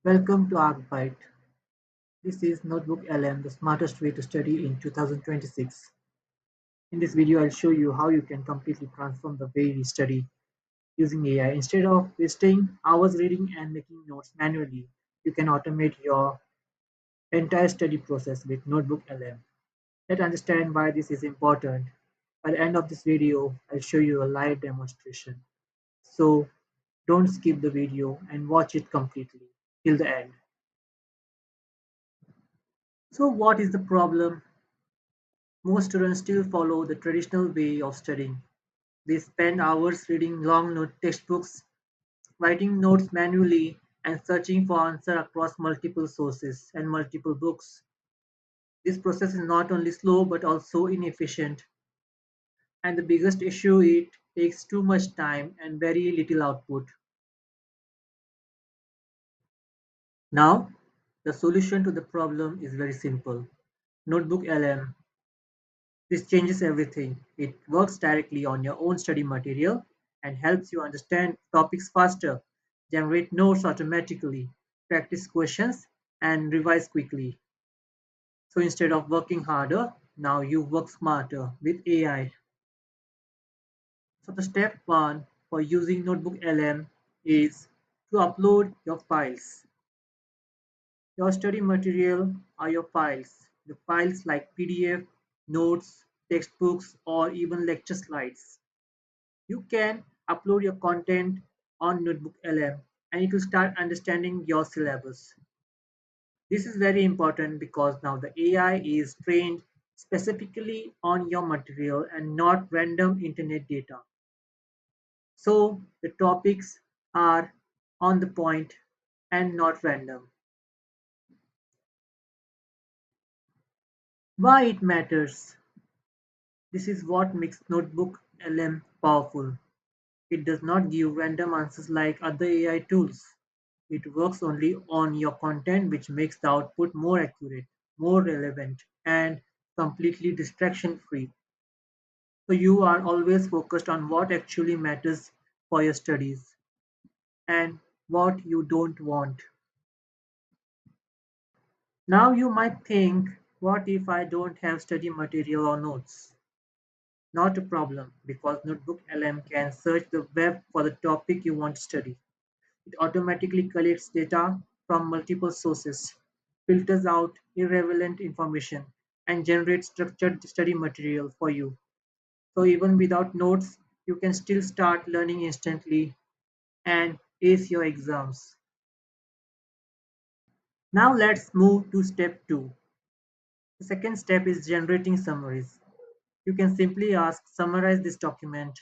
Welcome to ArcBite. This is Notebook LM, the smartest way to study in 2026. In this video, I'll show you how you can completely transform the way we study using AI. Instead of wasting hours reading and making notes manually, you can automate your entire study process with Notebook LM. Let's understand why this is important. By the end of this video, I'll show you a live demonstration. So don't skip the video and watch it completely till the end. So what is the problem? Most students still follow the traditional way of studying. They spend hours reading long note textbooks, writing notes manually, and searching for answers across multiple sources and multiple books. This process is not only slow but also inefficient. And the biggest issue, it takes too much time and very little output. Now, the solution to the problem is very simple. Notebook LM. This changes everything. It works directly on your own study material and helps you understand topics faster, generate notes automatically, practice questions, and revise quickly. So instead of working harder, now you work smarter with AI. So the step one for using Notebook LM is to upload your files. Your study material are your files. The files like PDF, notes, textbooks, or even lecture slides. You can upload your content on Notebook LM and it will start understanding your syllabus. This is very important because now the AI is trained specifically on your material and not random internet data. So the topics are on the point and not random. Why it matters? This is what makes Notebook LM powerful. It does not give random answers like other AI tools. It works only on your content, which makes the output more accurate, more relevant, and completely distraction free. So you are always focused on what actually matters for your studies and what you don't want. Now you might think, what if I don't have study material or notes? Not a problem, because Notebook LM can search the web for the topic you want to study. It automatically collects data from multiple sources, filters out irrelevant information, and generates structured study material for you. So even without notes, you can still start learning instantly and ace your exams. Now let's move to step 2. The second step is generating summaries. You can simply ask summarize this document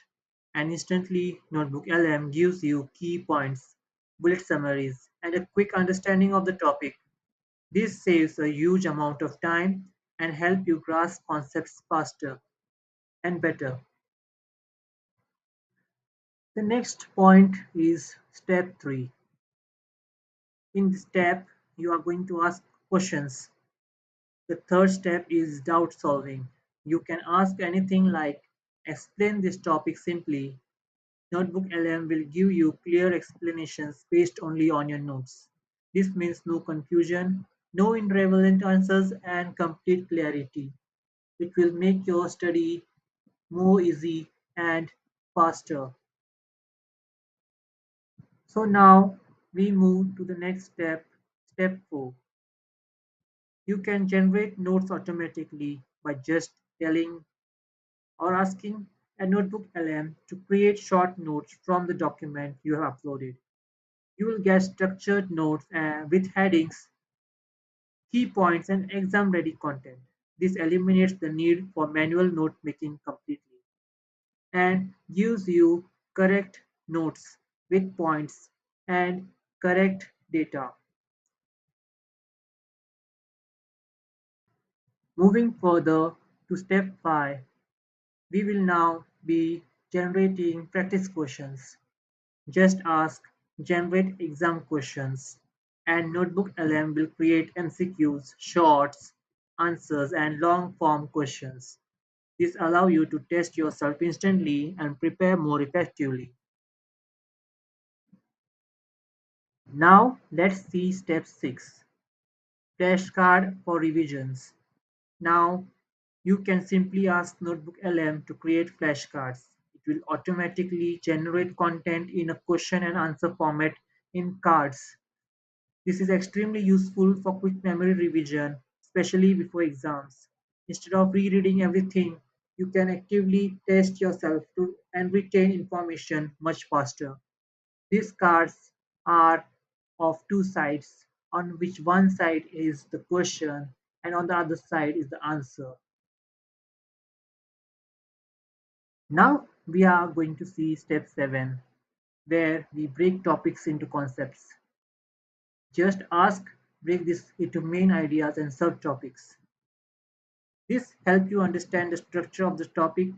and instantly Notebook LM gives you key points, bullet summaries, and a quick understanding of the topic. This saves a huge amount of time and help you grasp concepts faster and better. The next point is step 3. In this step, you are going to ask questions. The third step is doubt solving. You can ask anything like explain this topic simply. Notebook LM will give you clear explanations based only on your notes. This means no confusion, no irrelevant answers, and complete clarity. It will make your study more easy and faster. So now we move to the next step, step 4. You can generate notes automatically by just telling or asking a Notebook LM to create short notes from the document you have uploaded. You will get structured notes with headings, key points, and exam ready content. This eliminates the need for manual note making completely and gives you correct notes with points and correct data. Moving further to step 5, we will now be generating practice questions. Just ask generate exam questions and Notebook LM will create MCQs, shorts, answers and long form questions. This allows you to test yourself instantly and prepare more effectively. Now let's see step 6, flashcard for revisions. Now you can simply ask NotebookLM to create flashcards. It will automatically generate content in a question and answer format in cards. This is extremely useful for quick memory revision, especially before exams. Instead of rereading everything, you can actively test yourself to and retain information much faster. These cards are of two sides, on which one side is the question and on the other side is the answer. Now we are going to see step 7, where we break topics into concepts. Just ask, break this into main ideas and subtopics. This helps you understand the structure of the topic,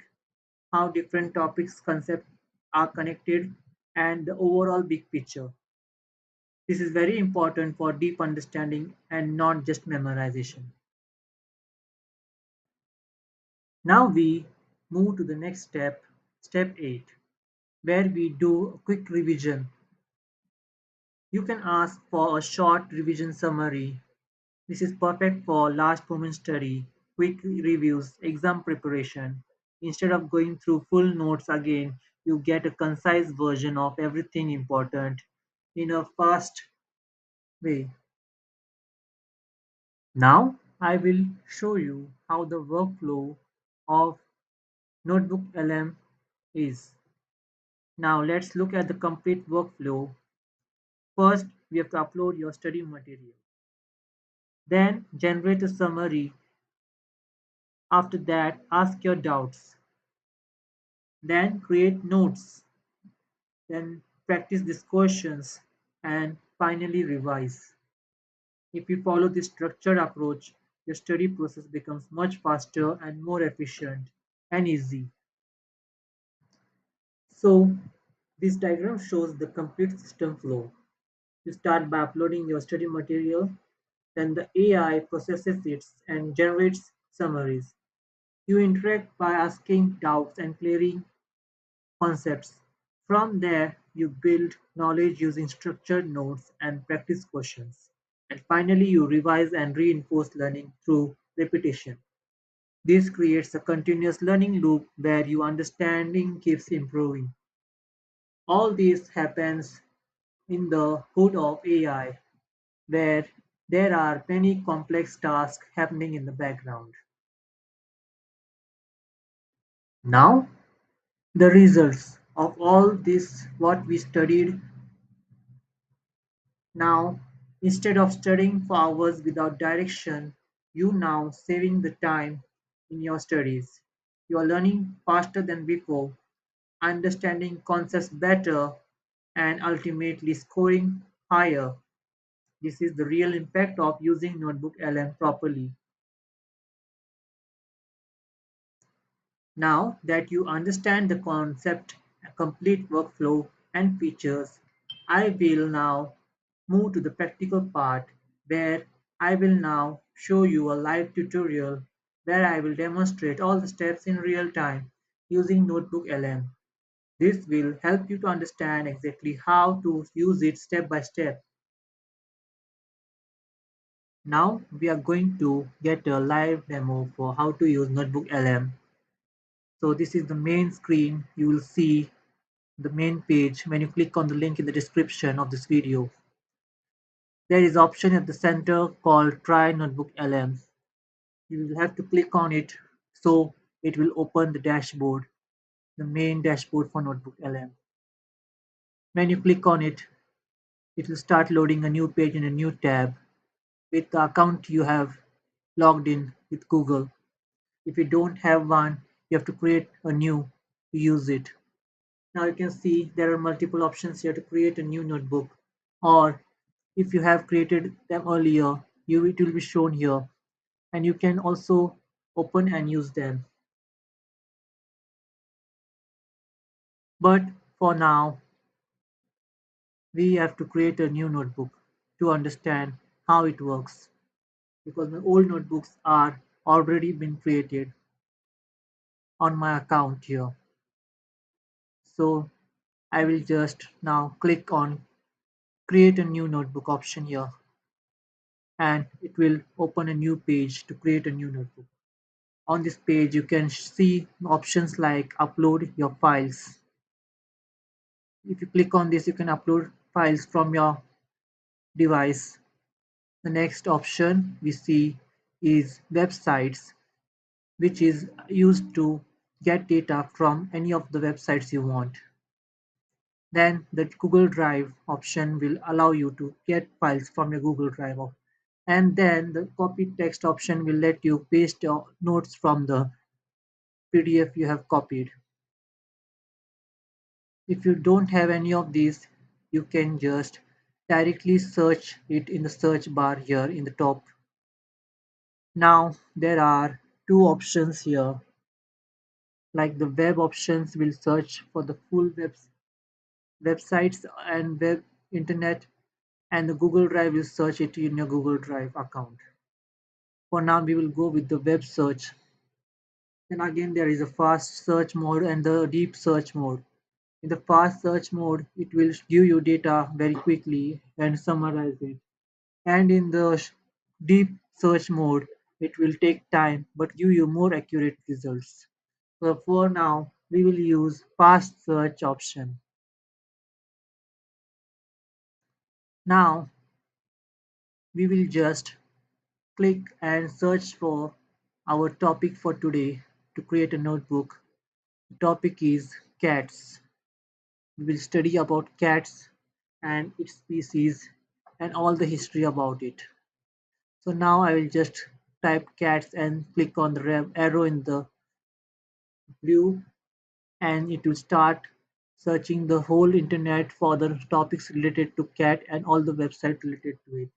how different topics concepts are connected, and the overall big picture. This is very important for deep understanding and not just memorization. Now we move to the next step, step 8, where we do a quick revision. You can ask for a short revision summary. This is perfect for last moment study, quick reviews, exam preparation. Instead of going through full notes again, you get a concise version of everything important in a fast way. Now I will show you how the workflow of Notebook LM is. Now let's look at the complete workflow. First, we have to upload your study material. Then generate a summary. After that, ask your doubts. Then create notes. Then practice these questions and finally revise. If you follow this structured approach, your study process becomes much faster and more efficient and easy. So, this diagram shows the complete system flow. You start by uploading your study material, then the AI processes it and generates summaries. You interact by asking doubts and clearing concepts. From there, you build knowledge using structured notes and practice questions. And finally, you revise and reinforce learning through repetition. This creates a continuous learning loop where your understanding keeps improving. All this happens in the hood of AI, where there are many complex tasks happening in the background. Now, the results of all this, what we studied. Now, instead of studying for hours without direction, you now saving the time in your studies. You are learning faster than before, understanding concepts better, and ultimately scoring higher. This is the real impact of using Notebook LM properly. Now that you understand the concept, complete workflow, and features, I will now move to the practical part where I will now show you a live tutorial where I will demonstrate all the steps in real time using Notebook LM. This will help you to understand exactly how to use it step by step. Now we are going to get a live demo for how to use Notebook LM. So this is the main screen. You will see the main page when you click on the link in the description of this video. There is option at the center called Try Notebook LM. You will have to click on it so it will open the dashboard, the main dashboard for Notebook LM. When you click on it, it will start loading a new page in a new tab with the account you have logged in with Google. If you don't have one, you have to create a new to use it. Now you can see there are multiple options here to create a new notebook, or if you have created them earlier, it will be shown here, and you can also open and use them. But for now, we have to create a new notebook to understand how it works, because my old notebooks are already been created on my account here. So I will just now click on create a new notebook option here, and it will open a new page to create a new notebook. On this page, you can see options like upload your files. If you click on this, you can upload files from your device. The next option we see is websites, which is used to get data from any of the websites you want. Then the Google Drive option will allow you to get files from your Google Drive. And then the copy text option will let you paste your notes from the PDF you have copied. If you don't have any of these, you can just directly search it in the search bar here in the top. Now there are two options here, like the web options will search for the full websites and web internet, and the Google Drive will search it in your Google Drive account. For now we will go with the web search. Then again there is a fast search mode and the deep search mode. In the fast search mode, it will give you data very quickly and summarize it. And in the deep search mode, it will take time but give you more accurate results. So for now, we will use fast search option. Now we will just click and search for our topic for today to create a notebook. The topic is cats. We will study about cats and its species and all the history about it. So now I will just type cats and click on the arrow in the blue, and it will start searching the whole internet for the topics related to cat and all the websites related to it.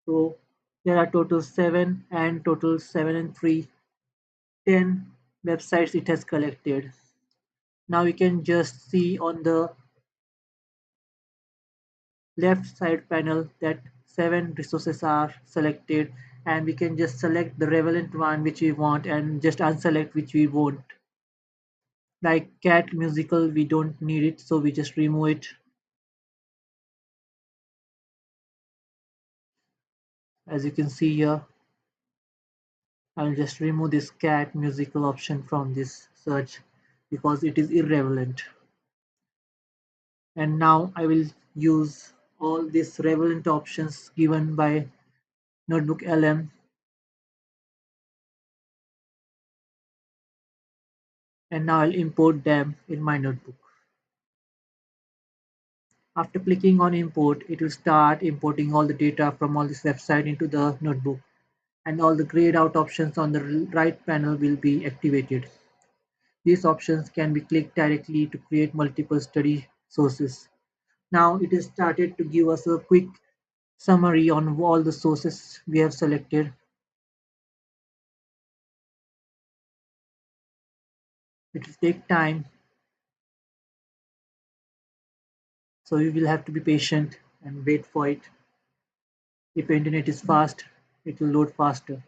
So there are total 7 and total 7 and 3, 10 websites it has collected. Now you can just see on the left side panel that 7 resources are selected, and we can just select the relevant one which we want and just unselect which we won't. Like cat musical, we don't need it, so we just remove it. As you can see here, I'll just remove this cat musical option from this search because it is irrelevant. And now I will use all these relevant options given by Notebook LM, and now I'll import them in my notebook. After clicking on import, it will start importing all the data from all this website into the notebook, and all the grayed out options on the right panel will be activated. These options can be clicked directly to create multiple study sources. Now it has started to give us a quick summary on all the sources we have selected. It will take time, so you will have to be patient and wait for it. If the internet is fast, it will load faster.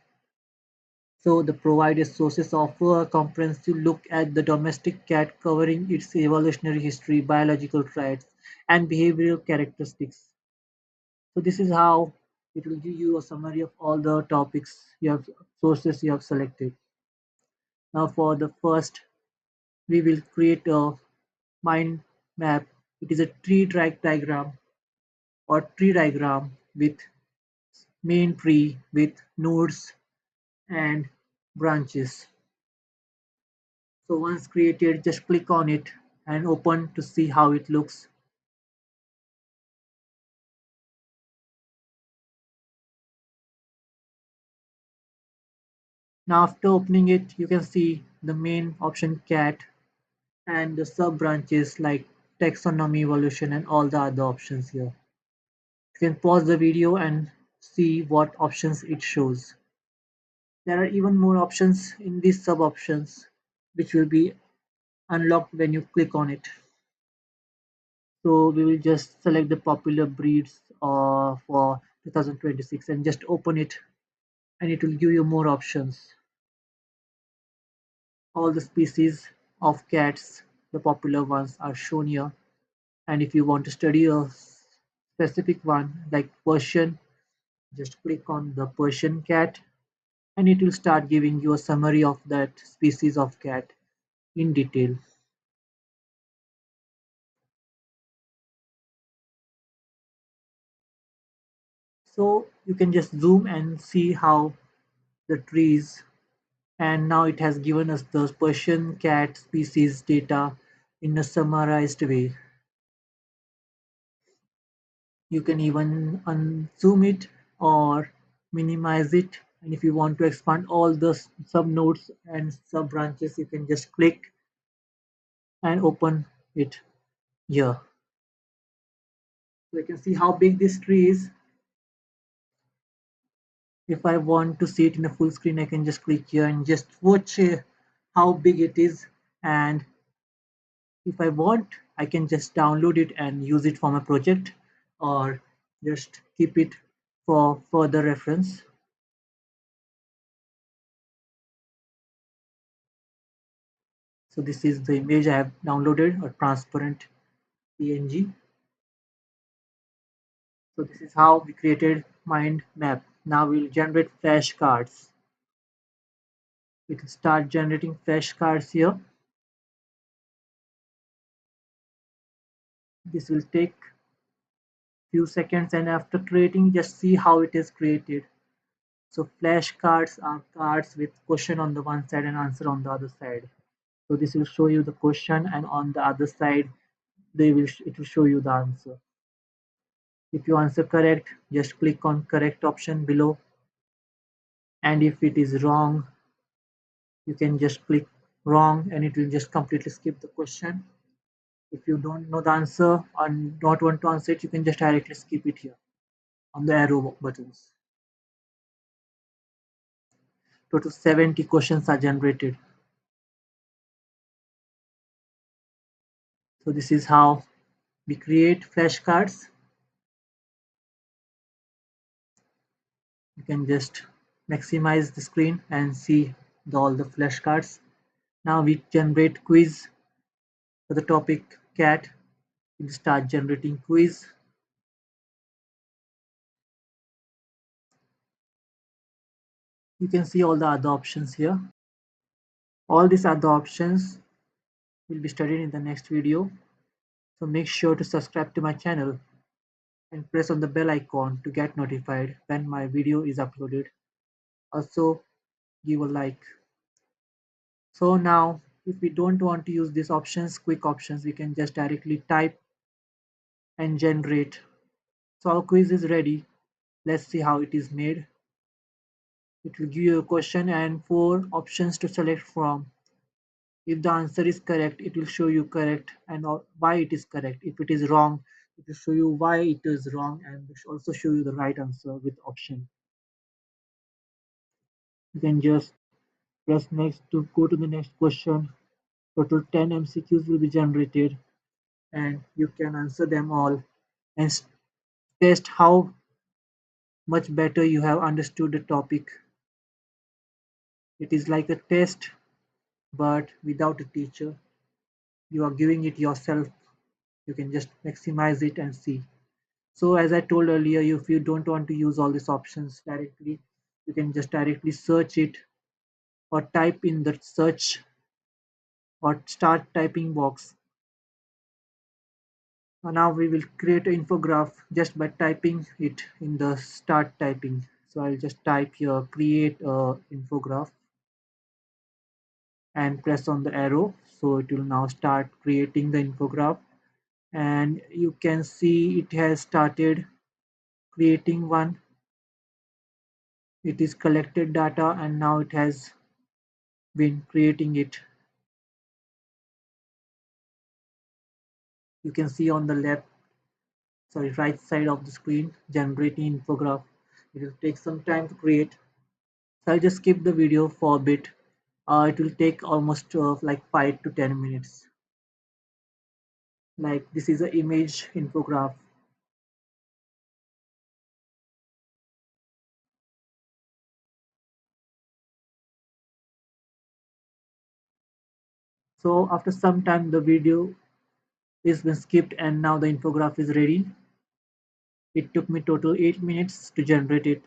So the provided sources offer a comprehensive look at the domestic cat, covering its evolutionary history, biological traits, and behavioral characteristics. So this is how it will give you a summary of all the topics you have sources you have selected. Now for the first, we will create a mind map. It is a tree track diagram or tree diagram with main tree with nodes and branches. So once created, just click on it and open to see how it looks. Now after opening it, you can see the main option cat and the sub branches like taxonomy, evolution, and all the other options here. You can pause the video and see what options it shows. There are even more options in these sub options which will be unlocked when you click on it. So we will just select the popular breeds for 2026 and just open it, and it will give you more options. All the species of cats, the popular ones, are shown here, And if you want to study a specific one like Persian, just click on the Persian cat and it will start giving you a summary of that species of cat in detail. So you can just zoom and see how the trees, and now it has given us the Persian cat species data in a summarized way. You can even unzoom it or minimize it, and if you want to expand all the sub nodes and sub branches, you can just click and open it here. So you can see how big this tree is. If I want to see it in a full screen, I can just click here and just watch how big it is. And if I want, I can just download it and use it for my project or just keep it for further reference. So this is the image I have downloaded, a transparent PNG. So this is how we created mind map. Now we'll generate flashcards. We can start generating flashcards here. This will take few seconds, and after creating, just see how it is created. So flashcards are cards with question on the one side and answer on the other side. So this will show you the question, and on the other side it will show you the answer. If you answer correct, just click on correct option below, and if it is wrong, you can just click wrong and it will just completely skip the question. If you don't know the answer and don't want to answer it, you can just directly skip it here on the arrow buttons. Total 70 questions are generated. So this is how we create flashcards. You can just maximize the screen and see all the flashcards. Now we generate quiz for the topic cat. We'll start generating quiz. You can see all the other options here. All these other options will be studied in the next video. So make sure to subscribe to my channel and press on the bell icon to get notified when my video is uploaded. Also give a like. So now if we don't want to use these options, quick options, we can just directly type and generate. So our quiz is ready. Let's see how it is made. It will give you a question and four options to select from. If the answer is correct, it will show you correct and why it is correct. If it is wrong, it will show you why it is wrong and also show you the right answer with option. You can just press next to go to the next question. Total 10 MCQs will be generated and you can answer them all and test how much better you have understood the topic. It is like a test but without a teacher. You are giving it yourself. You can just maximize it and see. So as I told earlier, if you don't want to use all these options directly, you can just directly search it or type in the search or start typing box. Now we will create an infograph just by typing it in the start typing. So I'll just type here create a infograph and press on the arrow. So it will now start creating the infograph, and you can see it has started creating one. It is collected data and now it has been creating it. You can see on the right side of the screen generating infograph. It will take some time to create, so I'll just skip the video for a bit. It will take almost like 5 to 10 minutes. Like this is an image infograph. So after some time the video It's been skipped and now the infograph is ready. It took me total 8 minutes to generate it.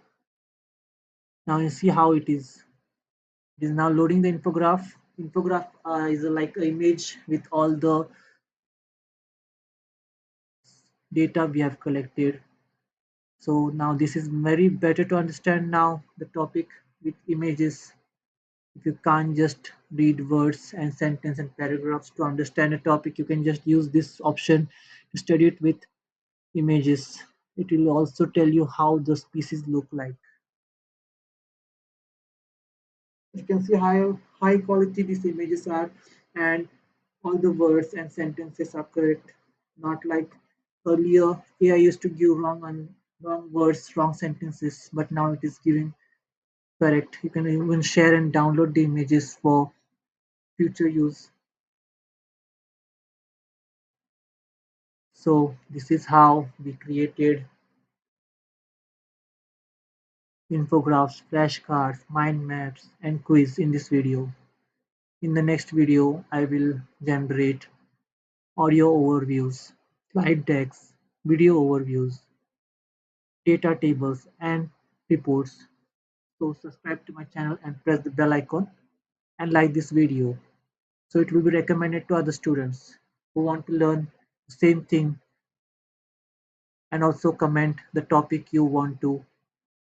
Now you see how it is. It is now loading the infograph. Infograph is like an image with all the data we have collected. So now this is very better to understand now the topic with images. If you can't just read words and sentence and paragraphs to understand a topic, you can just use this option to study it with images. It will also tell you how the species look like. You can see how high quality these images are, and all the words and sentences are correct. Not like earlier, AI used to give wrong words, wrong sentences, but now it is giving correct. You can even share and download the images for future use. So this is how we created infographics, flashcards, mind maps, and quiz in this video. In the next video, I will generate audio overviews, slide decks, video overviews, data tables, and reports. So subscribe to my channel and press the bell icon and like this video. So it will be recommended to other students who want to learn the same thing, and also comment the topic you want to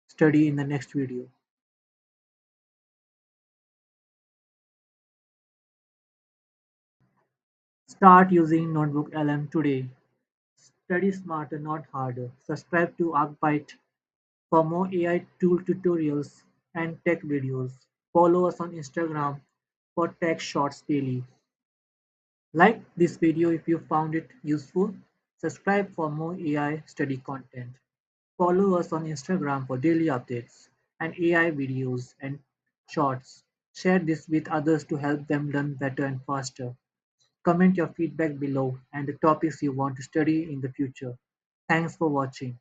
study in the next video. Start using NotebookLM today. Study smarter, not harder. Subscribe to ArcByte for more AI tool tutorials and tech videos. Follow us on Instagram for tech shorts daily. Like this video if you found it useful. Subscribe for more AI study content. Follow us on Instagram for daily updates and AI videos and shorts. Share this with others to help them learn better and faster. Comment your feedback below and the topics you want to study in the future. Thanks for watching.